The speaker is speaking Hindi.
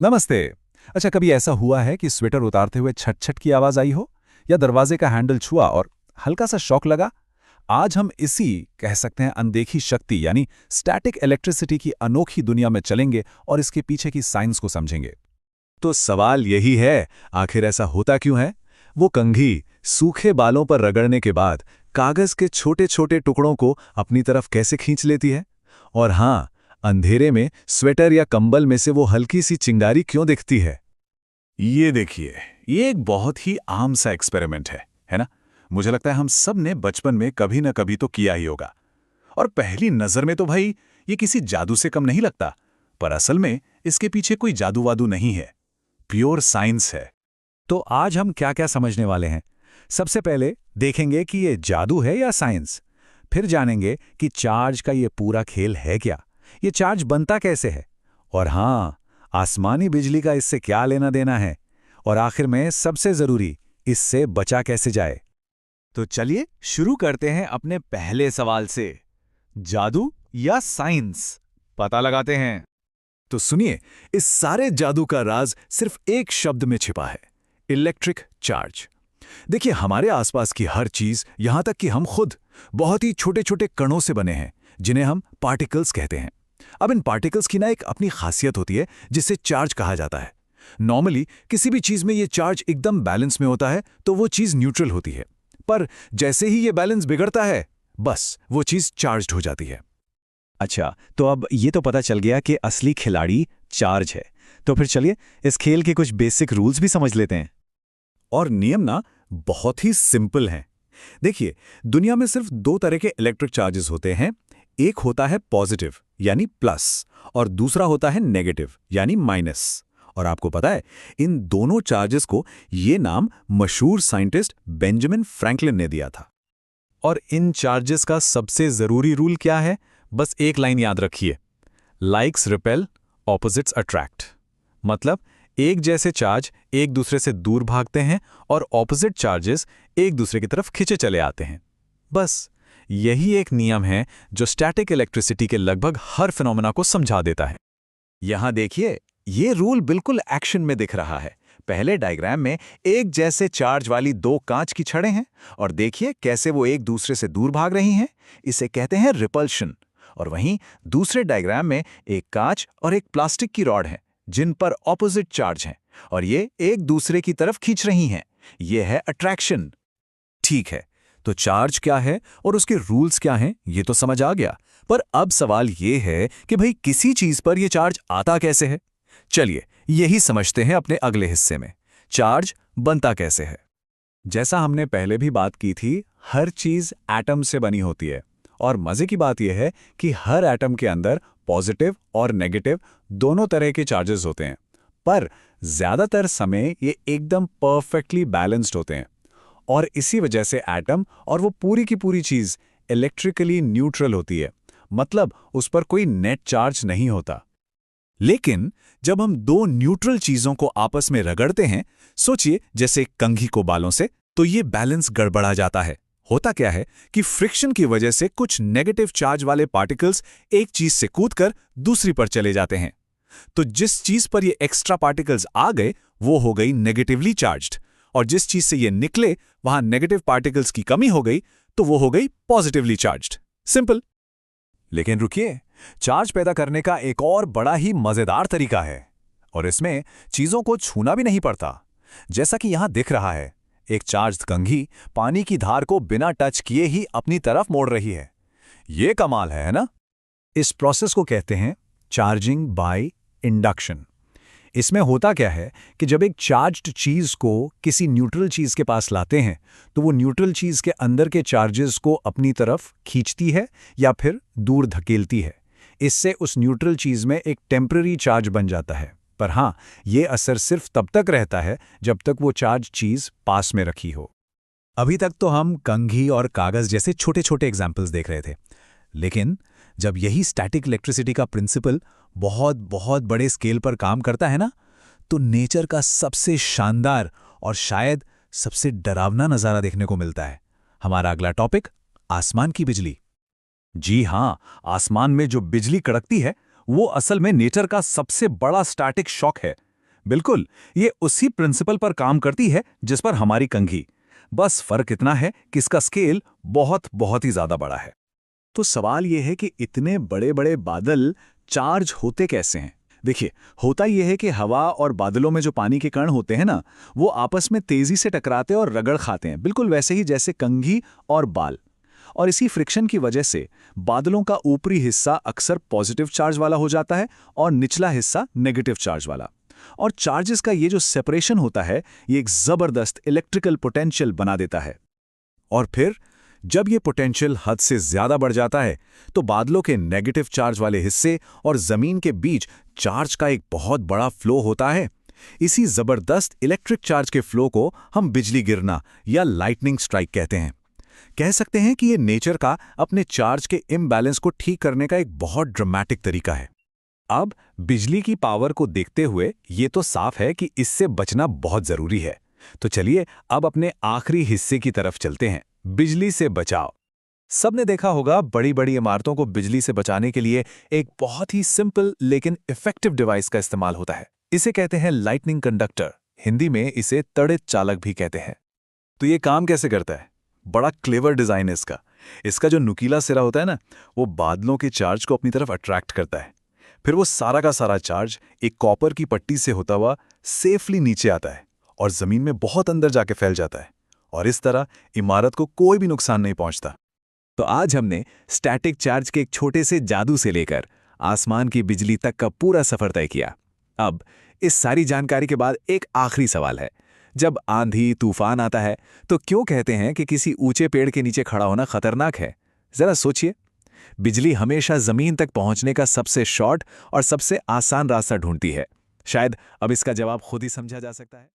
नमस्ते। अच्छा, कभी ऐसा हुआ है कि स्वेटर उतारते हुए छट छट की आवाज आई हो, या दरवाजे का हैंडल छुआ और हल्का सा शॉक लगा? आज हम इसी, कह सकते हैं, अनदेखी शक्ति यानी स्टैटिक इलेक्ट्रिसिटी की अनोखी दुनिया में चलेंगे और इसके पीछे की साइंस को समझेंगे। तो सवाल यही है, आखिर ऐसा होता क्यों है? वो कंघी सूखे बालों पर रगड़ने के बाद कागज के छोटे छोटे टुकड़ों को अपनी तरफ कैसे खींच लेती है? और हाँ, अंधेरे में स्वेटर या कंबल में से वो हल्की सी चिंगारी क्यों दिखती है? ये देखिए, ये एक बहुत ही आम सा एक्सपेरिमेंट है ना? मुझे लगता है हम सब ने बचपन में कभी ना कभी तो किया ही होगा। और पहली नजर में तो भाई ये किसी जादू से कम नहीं लगता, पर असल में इसके पीछे कोई जादू वादू नहीं है, प्योर साइंस है। तो आज हम क्या क्या समझने वाले हैं? सबसे पहले देखेंगे कि ये जादू है या साइंस। फिर जानेंगे कि चार्ज का ये पूरा खेल है क्या, ये चार्ज बनता कैसे है, और हाँ, आसमानी बिजली का इससे क्या लेना देना है, और आखिर में सबसे जरूरी, इससे बचा कैसे जाए। तो चलिए शुरू करते हैं अपने पहले सवाल से। जादू या साइंस, पता लगाते हैं। तो सुनिए, इस सारे जादू का राज सिर्फ एक शब्द में छिपा है: इलेक्ट्रिक चार्ज। देखिए, हमारे आसपास की हर चीज, यहां तक कि हम खुद, बहुत ही छोटे छोटे कणों से बने हैं, जिन्हें हम पार्टिकल्स कहते हैं। अब इन पार्टिकल्स की ना एक अपनी खासियत होती है, जिसे चार्ज कहा जाता है। नॉर्मली किसी भी चीज में ये चार्ज एकदम बैलेंस में होता है तो वो चीज न्यूट्रल होती है, पर जैसे ही ये बैलेंस बिगड़ता है, बस वो चीज चार्ज्ड हो जाती है। अच्छा, तो अब ये तो पता चल गया कि असली खिलाड़ी चार्ज है। तो फिर चलिए इस खेल के कुछ बेसिक रूल्स भी समझ लेते हैं। और नियम ना बहुत ही सिंपल हैं। देखिए, दुनिया में सिर्फ दो तरह के इलेक्ट्रिक चार्जेस होते हैं। एक होता है पॉजिटिव यानी प्लस, और दूसरा होता है नेगेटिव यानी माइनस। और आपको पता है, इन दोनों चार्जेस को ये नाम मशहूर साइंटिस्ट बेंजामिन फ्रैंकलिन ने दिया था। और इन चार्जेस का सबसे जरूरी रूल क्या है? बस एक लाइन याद रखिए, लाइक्स रिपेल, ऑपोजिट्स अट्रैक्ट। मतलब एक जैसे चार्ज एक दूसरे से दूर भागते हैं और ऑपोजिट चार्जेस एक दूसरे की तरफ खिंचे चले आते हैं। बस यही एक नियम है जो स्टैटिक इलेक्ट्रिसिटी के लगभग हर फिनोमेना को समझा देता है। यहां देखिए, ये रूल बिल्कुल एक्शन में दिख रहा है। पहले डायग्राम में एक जैसे चार्ज वाली दो कांच की छड़ें हैं, और देखिए कैसे वो एक दूसरे से दूर भाग रही हैं। इसे कहते हैं रिपल्शन। और वहीं दूसरे डायग्राम में एक कांच और एक प्लास्टिक की रॉड है, जिन पर ऑपोजिट चार्ज हैं, और ये एक दूसरे की तरफ खींच रही हैं। ये है अट्रैक्शन। ठीक है, तो चार्ज क्या है और उसके रूल्स क्या हैं, ये तो समझ आ गया। पर अब सवाल ये है कि भाई, किसी चीज पर ये चार्ज आता कैसे है? चलिए यही समझते हैं अपने अगले हिस्से में, चार्ज बनता कैसे है। जैसा हमने पहले भी बात की थी, हर चीज एटम से बनी होती है, और मजे की बात यह है कि हर एटम के अंदर पॉजिटिव और नेगेटिव दोनों तरह के चार्जेस होते हैं। पर ज्यादातर समय ये एकदम परफेक्टली बैलेंस्ड होते हैं, और इसी वजह से एटम और वो पूरी की पूरी चीज इलेक्ट्रिकली न्यूट्रल होती है। मतलब उस पर कोई नेट चार्ज नहीं होता। लेकिन जब हम दो न्यूट्रल चीजों को आपस में रगड़ते हैं, सोचिए जैसे कंघी को बालों से, तो ये बैलेंस गड़बड़ा जाता है। होता क्या है कि फ्रिक्शन की वजह से कुछ नेगेटिव चार्ज वाले पार्टिकल्स एक चीज से कूदकर दूसरी पर चले जाते हैं। तो जिस चीज पर ये एक्स्ट्रा पार्टिकल्स आ गए, वो हो गई नेगेटिवली चार्ज्ड, और जिस चीज से ये निकले, वहां नेगेटिव पार्टिकल्स की कमी हो गई, तो वो हो गई पॉजिटिवली चार्ज्ड। सिंपल। लेकिन रुकिए, चार्ज पैदा करने का एक और बड़ा ही मजेदार तरीका है, और इसमें चीजों को छूना भी नहीं पड़ता। जैसा कि यहां दिख रहा है, एक चार्ज कंघी पानी की धार को बिना टच किए ही अपनी तरफ मोड़ रही है। यह कमाल है ना? इस प्रोसेस को कहते हैं चार्जिंग बाय इंडक्शन। इसमें होता क्या है कि जब एक चार्ज्ड चीज को किसी न्यूट्रल चीज के पास लाते हैं, तो वो न्यूट्रल चीज के अंदर के चार्जेस को अपनी तरफ खींचती है या फिर दूर धकेलती है। इससे उस न्यूट्रल चीज में एक टेम्पररी चार्ज बन जाता है। पर हाँ, ये असर सिर्फ तब तक रहता है जब तक वो चार्ज चीज पास में रखी हो। अभी तक तो हम कंघी और कागज जैसे छोटे छोटे एग्जाम्पल्स देख रहे थे, लेकिन जब यही स्टैटिक इलेक्ट्रिसिटी का प्रिंसिपल बहुत बहुत बड़े स्केल पर काम करता है ना, तो नेचर का सबसे शानदार और शायद सबसे डरावना नज़ारा देखने को मिलता है। हमारा अगला टॉपिक, आसमान की बिजली। जी हाँ, आसमान में जो बिजली कड़कती है, वो असल में नेचर का सबसे बड़ा स्टैटिक शॉक है। बिल्कुल, ये उसी प्रिंसिपल पर काम करती है जिस पर हमारी कंघी। बस फर्क इतना है कि इसका स्केल बहुत बहुत ही ज्यादा बड़ा है। तो सवाल ये है कि इतने बड़े बड़े बादल चार्ज होते कैसे हैं? देखिए, होता यह है कि हवा और बादलों में जो पानी के कण होते हैं ना, वो आपस में तेजी से टकराते और रगड़ खाते हैं, बिल्कुल वैसे ही जैसे कंघी और बाल। और इसी फ्रिक्शन की वजह से बादलों का ऊपरी हिस्सा अक्सर पॉजिटिव चार्ज वाला हो जाता है और निचला हिस्सा नेगेटिव चार्ज वाला। और चार्जेस का ये जो सेपरेशन होता है, ये एक जबरदस्त इलेक्ट्रिकल पोटेंशियल बना देता है। और फिर जब ये पोटेंशियल हद से ज्यादा बढ़ जाता है तो बादलों के नेगेटिव चार्ज वाले हिस्से और जमीन के बीच चार्ज का एक बहुत बड़ा फ्लो होता है। इसी जबरदस्त इलेक्ट्रिक चार्ज के फ्लो को हम बिजली गिरना या लाइटनिंग स्ट्राइक कहते हैं। कह सकते हैं कि ये नेचर का अपने चार्ज के इम्बैलेंस को ठीक करने का एक बहुत ड्रामेटिक तरीका है। अब बिजली की पावर को देखते हुए ये तो साफ है कि इससे बचना बहुत जरूरी है। तो चलिए अब अपने आखिरी हिस्से की तरफ चलते हैं, बिजली से बचाव। सबने देखा होगा बड़ी बड़ी इमारतों को बिजली से बचाने के लिए एक बहुत ही सिंपल लेकिन इफेक्टिव डिवाइस का इस्तेमाल होता है। इसे कहते हैं लाइटनिंग कंडक्टर, हिंदी में इसे तड़ित चालक भी कहते हैं। तो ये काम कैसे करता है? बड़ा क्लेवर डिजाइन है इसका। इसका जो नुकीला सिरा होता है ना, वो बादलों के चार्ज को अपनी तरफ अट्रैक्ट करता है। फिर वो सारा का सारा चार्ज एक कॉपर की पट्टी से होता हुआ सेफली नीचे आता है और जमीन में बहुत अंदर जाके फैल जाता है, और इस तरह इमारत को कोई भी नुकसान नहीं पहुंचता। तो आज हमने स्टैटिक चार्ज के एक छोटे से जादू से लेकर आसमान की बिजली तक का पूरा सफर तय किया। अब इस सारी जानकारी के बाद एक आखिरी सवाल है, जब आंधी तूफान आता है तो क्यों कहते हैं कि किसी ऊंचे पेड़ के नीचे खड़ा होना खतरनाक है? जरा सोचिए। बिजली हमेशा जमीन तक पहुंचने का सबसे शॉर्ट और सबसे आसान रास्ता ढूंढती है। शायद अब इसका जवाब खुद ही समझा जा सकता है।